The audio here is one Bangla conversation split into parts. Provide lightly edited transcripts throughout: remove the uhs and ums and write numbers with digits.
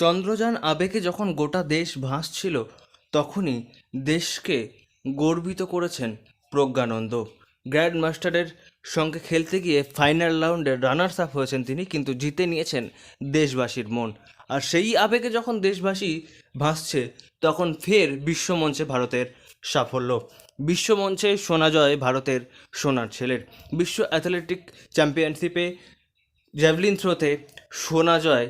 চন্দ্রযান আবেগে যখন গোটা দেশ ভাসছিল তখনই দেশকে গর্বিত করেছেন প্রজ্ঞানন্দ। গ্র্যান্ড মাস্টারের সঙ্গে খেলতে গিয়ে ফাইনাল রাউন্ডে রানার্স আপ হয়েছেন তিনি, কিন্তু জিতে নিয়েছেন দেশবাসীর মন। আর সেই আবেগে যখন দেশবাসী ভাসছে তখন ফের বিশ্বমঞ্চে ভারতের সাফল্য। বিশ্বমঞ্চে সোনা জয় ভারতের সোনার ছেলের। বিশ্ব অ্যাথলেটিক চ্যাম্পিয়নশিপে জ্যাভলিন থ্রোতে সোনা জয়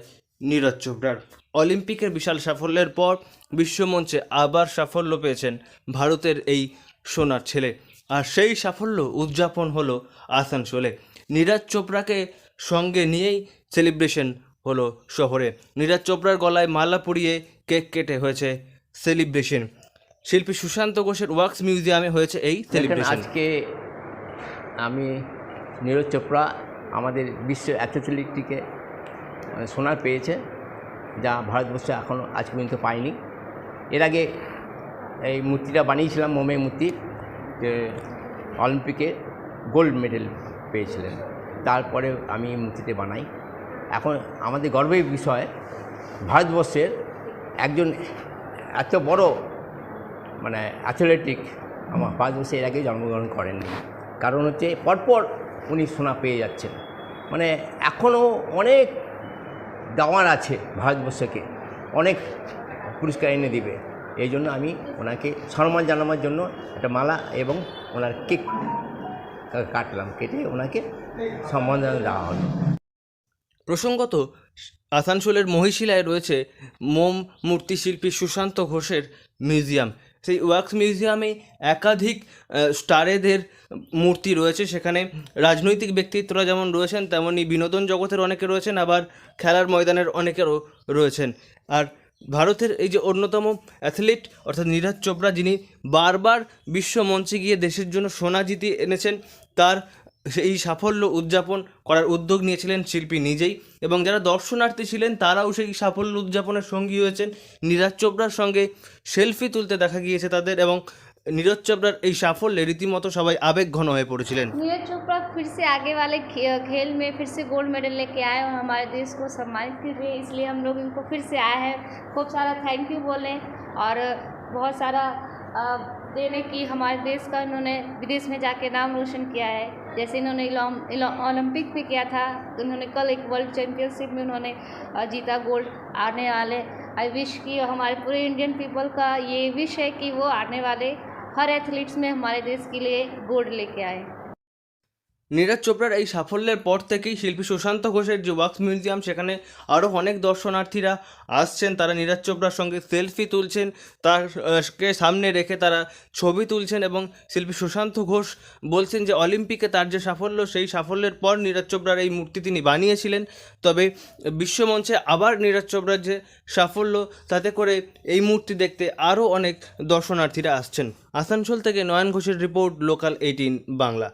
নীরজ চোপড়ার। অলিম্পিকের বিশাল সাফল্যের পর বিশ্বমঞ্চে আবার সাফল্য পেয়েছেন ভারতের এই সোনার ছেলে। আর সেই সাফল্য উদযাপন হলো আসানসোলে। নীরজ চোপড়াকে সঙ্গে নিয়েই সেলিব্রেশন হলো শহরে। নীরজ চোপড়ার গলায় মালা পরিয়ে কেক কেটে হয়েছে সেলিব্রেশন। শিল্পী সুশান্ত ঘোষের ওয়ার্কস মিউজিয়ামে হয়েছে এই সেলিব্রেশন। আজকে আমি নীরজ চোপড়া আমাদের বিশ্ব অ্যাথলেটিকে সোনা পেয়েছে, যা ভারতবর্ষে এখনও আজ পর্যন্ত পায়নি। এর আগে এই মূর্তিটা বানিয়েছিলাম, মোমের মূর্তি, যে অলিম্পিকে গোল্ড মেডেল পেয়েছিলেন। তারপরে আমি এই মূর্তিটা বানাই। এখন আমাদের গর্বের বিষয়, ভারতবর্ষের একজন এত বড় অ্যাথলেটিক আমার ভারতবর্ষে এর আগে জন্মগ্রহণ করেননি। কারণ হচ্ছে পরপর উনি সোনা পেয়ে যাচ্ছেন। এখনও অনেক দাওয়ার আছে ভারতবর্ষকে, অনেক পুরস্কার এনে দিবে। এই জন্য আমি ওনাকে সম্মান জানানোর জন্য একটা মালা এবং ওনার কেক কাটলাম, কেটে ওনাকে সম্মান দেওয়া হলো। প্রসঙ্গত, আসানসোলের মহিশিলায় রয়েছে মোম মূর্তি শিল্পী সুশান্ত ঘোষের মিউজিয়াম। সেই ওয়ার্কস মিউজিয়ামে একাধিক স্টারেদের মূর্তি রয়েছে। সেখানে রাজনৈতিক ব্যক্তিত্বরা যেমন রয়েছেন, তেমনই বিনোদন জগতের অনেকে রয়েছেন, আবার খেলার ময়দানের অনেকেরও রয়েছেন। আর ভারতের এই যে অন্যতম অ্যাথলিট অর্থাৎ নীরজ চোপড়া, যিনি বারবার বিশ্ব মঞ্চে গিয়ে দেশের জন্য সোনা জিতিয়ে এনেছেন, তার সেই সাফল্য উদযাপন করার উদ্যোগ নিয়েছিলেন শিল্পী নিজেই, এবং যারা দর্শনার্থী ছিলেন তারাও সেই সাফল্য উদযাপনের সঙ্গী হয়েছেন। নীরজ চোপড়ার সঙ্গে সেলফি তুলতে দেখা গিয়েছে তাদের, এবং নীরজ চোপড়ার এই সাফল্যে রীতিমতো সবাই আবেগঘন হয়ে পড়েছিলেন। नीरज चोपड़ा फिर से आगे वाले खेल में फिर से गोल्ड मेडल लेके आए और हमारे देश को सम्मानित कर रहे हैं, इसलिए हम लोग इनको फिर से आए हैं। खूब सारा थैंक यू बोलें और बहुत सारा देने की हमारे देश का इन्होंने विदेश में जाके नाम रोशन किया है। जैसे इन्होंने ओलंपिक भी किया था, उन्होंने कल एक वर्ल्ड चैम्पियनशिप में उन्होंने जीता गोल्ड। आने वाले आई विश कि हमारे पूरे इंडियन पीपल का ये विश है कि वो आने वाले हर एथलीट्स में हमारे देश के लिए गोल्ड लेके आए। নীরজ চোপড়ার এই সাফল্যের পর থেকেই শিল্পী সুশান্ত ঘোষের যে ওয়ার্কস মিউজিয়াম, সেখানে আরও অনেক দর্শনার্থীরা আসছেন। তারা নীরজ চোপড়ার সঙ্গে সেলফি তুলছেন, তারকে সামনে রেখে তারা ছবি তুলছেন, এবং শিল্পী সুশান্ত ঘোষ বলছেন যে অলিম্পিকে তার যে সাফল্য, সেই সাফল্যের পর নীরজ চোপড়ার এই মূর্তি তিনি বানিয়েছিলেন। তবে বিশ্বমঞ্চে আবার নীরজ চোপড়ার যে সাফল্য, তাতে করে এই মূর্তি দেখতে আরও অনেক দর্শনার্থীরা আসছেন। আসানসোল থেকে নয়ন ঘোষের রিপোর্ট, লোকাল 18 বাংলা।